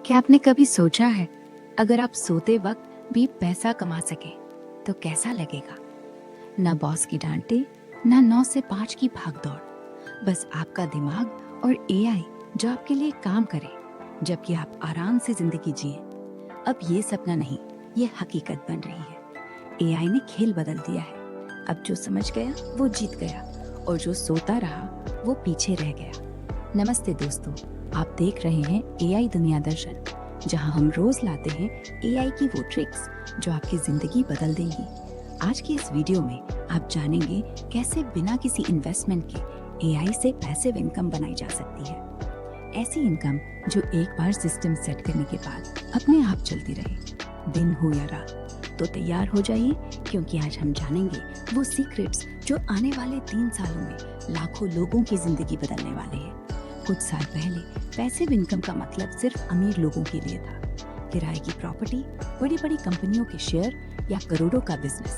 क्या आपने कभी सोचा है अगर आप सोते वक्त भी पैसा कमा सके तो कैसा लगेगा? ना बॉस की डांटे, ना 9 से 5 की भागदौड़, बस आपका दिमाग और एआई जो आपके लिए काम करे, जबकि आप आराम से जिंदगी जिए। अब ये सपना नहीं, ये हकीकत बन रही है। एआई ने खेल बदल दिया है। अब जो समझ गया वो जीत गया और जो सोता रहा वो पीछे रह गया। नमस्ते दोस्तों, आप देख रहे हैं एआई दुनिया दर्शन, जहां हम रोज लाते हैं एआई की वो ट्रिक्स जो आपकी जिंदगी बदल देंगी। आज की इस वीडियो में आप जानेंगे कैसे बिना किसी इन्वेस्टमेंट के एआई से पैसिव इनकम बनाई जा सकती है। ऐसी इनकम जो एक बार सिस्टम सेट करने के बाद अपने आप चलती रहे, दिन हो या रात। तो तैयार हो जाइए, क्योंकि आज हम जानेंगे वो सीक्रेट्स जो आने वाले 3 सालों में लाखों लोगों की जिंदगी बदलने वाले हैं। कुछ साल पहले पैसिव इनकम का मतलब सिर्फ अमीर लोगों के लिए था। किराए की प्रॉपर्टी, बड़ी बड़ी कंपनियों के शेयर या करोड़ों का बिजनेस।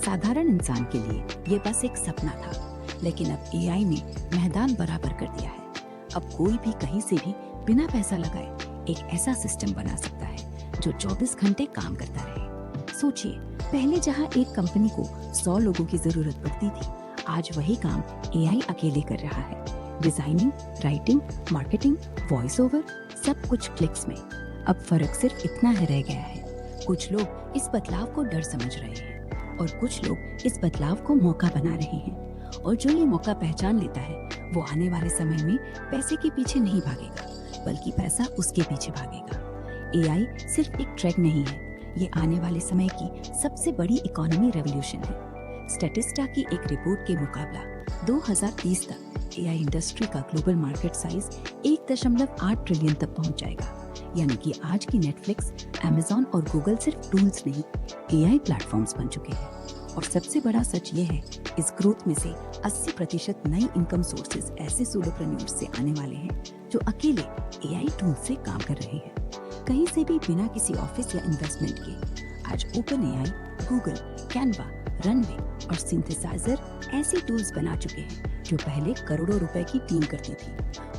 साधारण इंसान के लिए ये बस एक सपना था, लेकिन अब एआई ने मैदान बराबर कर दिया है। अब कोई भी कहीं से भी बिना पैसा लगाए एक ऐसा सिस्टम बना सकता है जो 24 घंटे काम करता रहे। सोचिए, पहले जहां एक कंपनी को 100 लोगों की जरूरत पड़ती थी, आज वही काम एआई अकेले कर रहा है। Designing, writing, marketing, voice over, सब कुछ क्लिक्स में। अब फर्क सिर्फ इतना ही रह गया है, कुछ लोग इस बदलाव को डर समझ रहे हैं और कुछ लोग इस बदलाव को मौका बना रहे हैं। और जो ये मौका पहचान लेता है वो आने वाले समय में पैसे के पीछे नहीं भागेगा, बल्कि पैसा उसके पीछे भागेगा। एआई सिर्फ एक ट्रेंड नहीं है, ये आने वाले समय की सबसे बड़ी इकोनॉमी रेवोल्यूशन है। स्टैटिस्टा की एक रिपोर्ट के मुकाबला 2030 तक एआई इंडस्ट्री का ग्लोबल मार्केट साइज 1.8 ट्रिलियन तक पहुंच जाएगा। यानी कि आज की नेटफ्लिक्स, अमेज़न और गूगल सिर्फ टूल्स नहीं, एआई प्लेटफॉर्म्स बन चुके हैं। और सबसे बड़ा सच ये है, इस ग्रोथ में से 80% नई इनकम सोर्सेज ऐसे सोलोप्रेन्योर्स से आने वाले हैं जो अकेले एआई टूल से काम कर रहे हैं, कहीं से भी बिना किसी ऑफिस या इन्वेस्टमेंट के। आज open AI, Google, Canva, runway और सिंथेसाइजर ऐसे टूल्स बना चुके हैं जो पहले करोड़ों रुपए की टीम करती थी,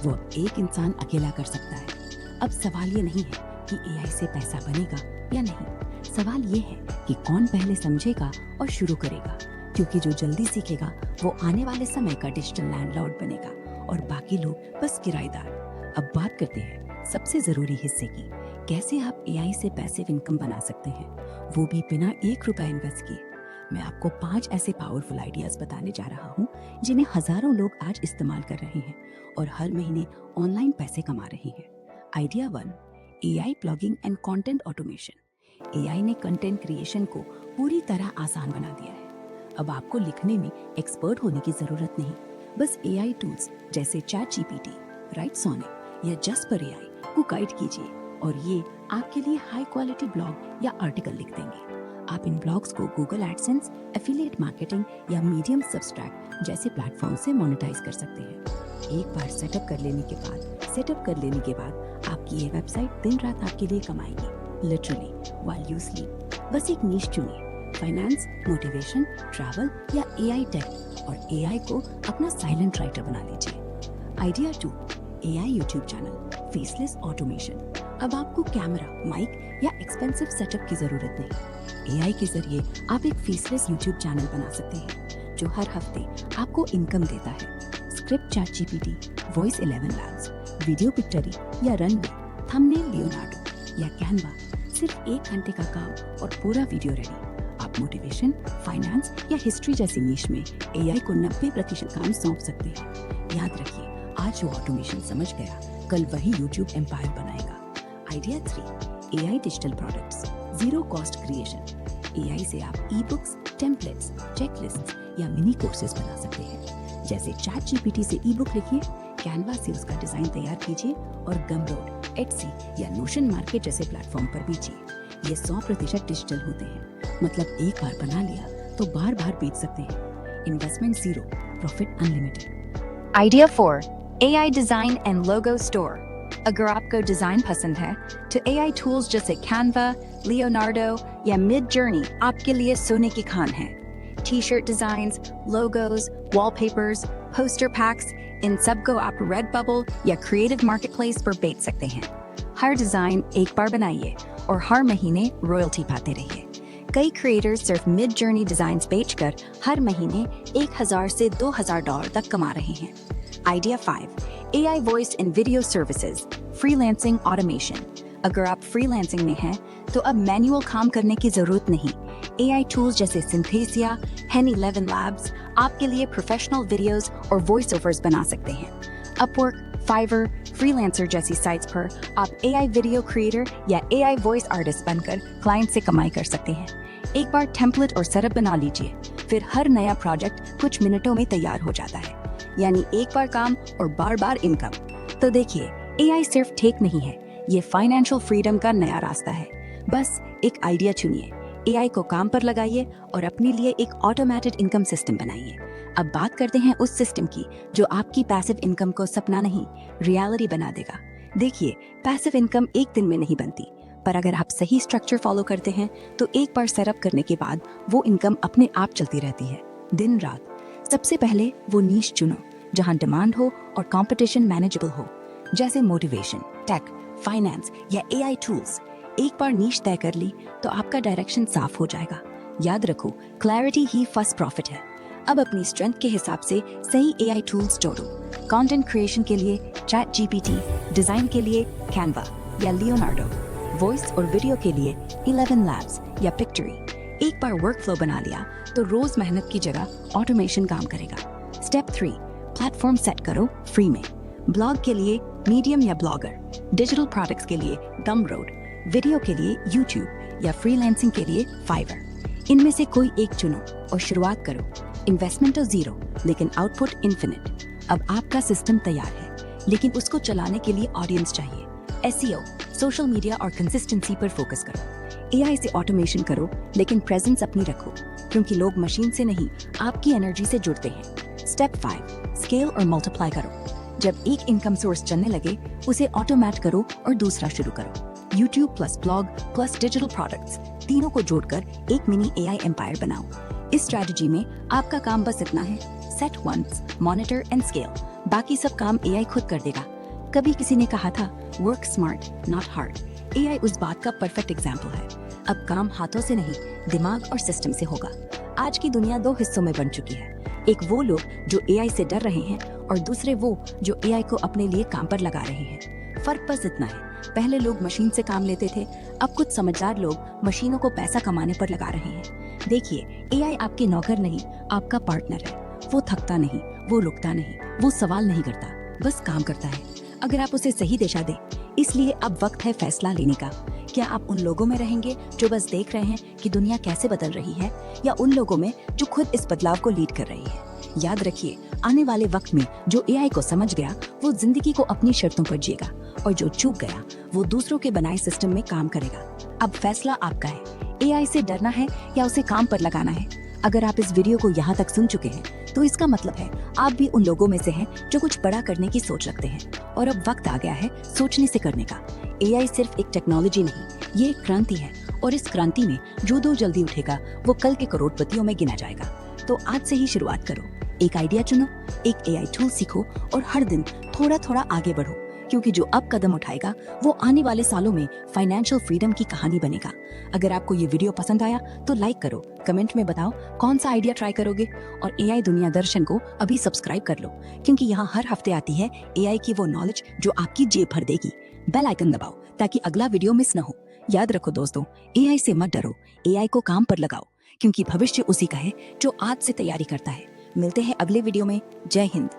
वो अब एक इंसान अकेला कर सकता है। अब सवाल ये नहीं है कि एआई से पैसा बनेगा या नहीं, सवाल ये है कि कौन पहले समझेगा और शुरू करेगा। क्योंकि जो जल्दी सीखेगा वो आने वाले समय का डिजिटल लैंडलॉर्ड बनेगा और बाकी लोग बस किराएदार। अब बात करते हैं सबसे जरूरी हिस्से की, कैसे आप एआई से पैसिव इनकम बना सकते हैं, वो भी बिना 1 रुपया इन्वेस्ट किए। मैं आपको 5 ऐसे पावरफुल आइडियाज बताने जा रहा हूँ जिन्हें हजारों लोग आज इस्तेमाल कर रहे हैं और हर महीने ऑनलाइन पैसे कमा रहे हैं। Idea 1, AI blogging and content automation. AI ने कंटेंट क्रिएशन को पूरी तरह आसान बना दिया है। अब आपको लिखने में एक्सपर्ट होने की जरूरत नहीं, बस एआई टूल्स जैसे चैट जीपीटी, राइट सोनिक या जस्पर एआई को गाइड कीजिए और ये आपके लिए हाई क्वालिटी ब्लॉग या आर्टिकल लिख देंगे। आप इन ब्लॉग्स को गूगल एडसेंस, एफिलिएट मार्केटिंग या मीडियम सब्सट्रैक्ट जैसे प्लेटफॉर्म से मोनेटाइज कर सकते हैं। एक बार सेटअप कर लेने के बाद आपकी ये वेबसाइट दिन रात आपके लिए कमाएगी, लिटरली व्हाइल यू स्लीप। बस एक नीश चुनिए, फाइनेंस, मोटिवेशन, ट्रैवल या एआई टेक, और एआई को अपना साइलेंट राइटर बना लीजिए। Idea 2, AI YouTube channel, faceless automation. अब आपको कैमरा, माइक या एक्सपेंसिव सेटअप की जरूरत नहीं। एआई के जरिए आप एक फेसलेस यूट्यूब चैनल बना सकते हैं जो हर हफ्ते आपको इनकम देता है। Script ChatGPT, voice 11 labs, video Pictory या रनवे, थंबनेल लियोनार्डो या कैनवा, सिर्फ 1 घंटे का काम और पूरा वीडियो रेडी। आप मोटिवेशन, फाइनेंस या हिस्ट्री जैसी नीश में एआई को 90% काम सौंप सकते हैं। याद रखिए, आज जो ऑटोमेशन समझ गया, कल वही यूट्यूब एम्पायर बनाएगा। Idea 3, AI digital products, zero cost creation. AI से आप ई बुक्स, टेम्पलेट्स, चेकलिस्ट्स या मिनी कोर्सेज बना सकते हैं। जैसे चैट जीपीटी से ई बुक लिखिए, कैनवा से उसका डिजाइन तैयार कीजिए और गमरोड, एटसी या नोशन मार्केट जैसे प्लेटफॉर्म पर बेचिए। ये 100% डिजिटल होते हैं, मतलब एक बार बना लिया तो बार बार बेच सकते हैं। Investment zero, profit unlimited. Idea 4, AI design and logo store. अगर आपको डिजाइन पसंद है तो एआई टूल्स जैसे कैनवा, लियोनार्डो या मिड जर्नी आपके लिए सोने की खान है। T shirt designs, logos, wallpapers, poster packs, इन सबको आप रेडबबल या क्रिएटिव मार्केटप्लेस पर बेच सकते हैं। हर डिजाइन एक बार बनाइए और हर महीने रॉयल्टी पाते रहिए। कई क्रिएटर्स सिर्फ मिड जर्नी डिजाइन बेचकर हर महीने 1000 से $2000 तक कमा रहे हैं। Idea 5, AI voice in video services, freelancing automation. अगर आप फ्रीलांसिंग में हैं तो अब मैनुअल काम करने की जरूरत नहीं। AI टूल्स जैसे सिंथेसिया, हेनी 11 लैब्स आपके लिए प्रोफेशनल वीडियोस और वॉइस ओवर्स बना सकते हैं। अपवर्क, फाइवर, फ्रीलांसर जैसी साइट्स पर आप AI वीडियो क्रिएटर या AI वॉइस आर्टिस्ट बनकर क्लाइंट से कमाई कर सकते हैं। एक बार टेम्पलेट और सेटअप बना लीजिए, फिर हर नया प्रोजेक्ट कुछ मिनटों में तैयार हो जाता है। यानी एक बार काम और बार बार इनकम। तो देखिए, AI सिर्फ टेक नहीं है, ये फाइनेंशियल फ्रीडम का नया रास्ता है। बस एक आइडिया चुनिए, AI को काम पर लगाइए और अपने लिए एक ऑटोमेटेड इनकम सिस्टम बनाइए। अब बात करते हैं उस सिस्टम की जो आपकी पैसिव इनकम को सपना नहीं, रियलिटी बना देगा। देखिए, पैसिव इनकम एक दिन में नहीं बनती, पर अगर आप सही स्ट्रक्चर फॉलो करते हैं तो एक बार सेटअप करने के बाद वो इनकम अपने आप चलती रहती है, दिन रात। सबसे पहले वो नीश चुनो जहां डिमांड हो और कंपटीशन मैनेजेबल हो, जैसे मोटिवेशन, टेक, फाइनेंस या AI टूल्स। एक बार नीश तय कर ली तो आपका डायरेक्शन साफ हो जाएगा। याद रखो, क्लैरिटी ही फर्स्ट प्रॉफिट है। अब अपनी स्ट्रेंथ के हिसाब से सही AI टूल्स जोड़ो। कंटेंट क्रिएशन के लिए ChatGPT, डिजाइन के लिए कैनवा या लियोनार्डो, वॉइस और वीडियो के लिए 11 लैब्स या पिक्टरी। एक बार वर्कफ्लो बना लिया तो रोज मेहनत की जगह ऑटोमेशन काम करेगा। स्टेप 3, प्लेटफॉर्म सेट करो फ्री में। ब्लॉग के लिए मीडियम या ब्लॉगर, डिजिटल प्रोडक्ट्स के लिए गमरोड, वीडियो के लिए यूट्यूब या फ्रीलांसिंग के लिए फाइवर। इनमें से कोई एक चुनो और शुरुआत करो। इन्वेस्टमेंट तो जीरो, लेकिन आउटपुट इन्फिनिट। अब आपका सिस्टम तैयार है, लेकिन उसको चलाने के लिए ऑडियंस चाहिए। SEO, सोशल मीडिया और कंसिस्टेंसी पर फोकस करो। AI से ऑटोमेशन करो, लेकिन प्रेजेंस अपनी रखो, क्योंकि लोग मशीन से नहीं, आपकी एनर्जी से जुड़ते हैं। स्टेप 5, स्केल और मल्टीप्लाई करो। जब एक इनकम सोर्स चलने लगे, उसे ऑटोमेट करो और दूसरा शुरू करो। YouTube plus blog plus digital products, तीनों को जोड़कर एक मिनी AI एम्पायर बनाओ। इस स्ट्रैटेजी में आपका काम बस इतना है, set once, monitor and scale. बाकी सब काम AI खुद कर देगा। कभी किसी ने कहा था, work smart not hard. AI उस बात का परफेक्ट एग्जाम्पल है। अब काम हाथों से नहीं, दिमाग और सिस्टम से होगा। आज की दुनिया दो हिस्सों में बन चुकी है। एक वो लोग जो AI से डर रहे हैं और दूसरे वो जो AI को अपने लिए काम पर लगा रहे हैं। फर्क बस इतना है, पहले लोग मशीन से काम लेते थे, अब कुछ समझदार लोग मशीनों को पैसा कमाने पर लगा रहे हैं। देखिए, AI आपके नौकर नहीं, आपका पार्टनर है। वो थकता नहीं, वो रुकता नहीं, वो सवाल नहीं करता, बस काम करता है, अगर आप उसे सही दिशा दें। इसलिए अब वक्त है फैसला लेने का। क्या आप उन लोगों में रहेंगे जो बस देख रहे हैं कि दुनिया कैसे बदल रही है, या उन लोगों में जो खुद इस बदलाव को लीड कर रही है? याद रखिए, आने वाले वक्त में जो AI को समझ गया वो जिंदगी को अपनी शर्तों पर जिएगा, और जो चूक गया वो दूसरों के बनाए सिस्टम में काम करेगा। अब फैसला आपका है, AI से डरना है या उसे काम पर लगाना है। अगर आप इस वीडियो को यहाँ तक सुन चुके हैं तो इसका मतलब है आप भी उन लोगों में से हैं जो कुछ बड़ा करने की सोच रखते हैं, और अब वक्त आ गया है सोचने से करने का। AI सिर्फ एक टेक्नोलॉजी नहीं, ये एक क्रांति है, और इस क्रांति में जो दो जल्दी उठेगा वो कल के करोड़पतियों में गिना जाएगा। तो आज से ही शुरुआत करो, एक आइडिया चुनो, एक AI टूल सीखो और हर दिन थोड़ा थोड़ा आगे बढ़ो, क्योंकि जो अब कदम उठाएगा वो आने वाले सालों में फाइनेंशियल फ्रीडम की कहानी बनेगा। अगर आपको ये वीडियो पसंद आया तो लाइक करो, कमेंट में बताओ कौन सा आइडिया ट्राई करोगे, और AI दुनिया दर्शन को अभी सब्सक्राइब कर लो, क्योंकि यहाँ हर हफ्ते आती है AI की वो नॉलेज जो आपकी जेब भर देगी। बेल आइकन दबाओ ताकि अगला वीडियो मिस न हो। याद रखो दोस्तों, AI से मत डरो, AI को काम पर लगाओ, क्योंकि भविष्य उसी का है जो आज से तैयारी करता है। मिलते हैं अगले वीडियो में। जय हिंद।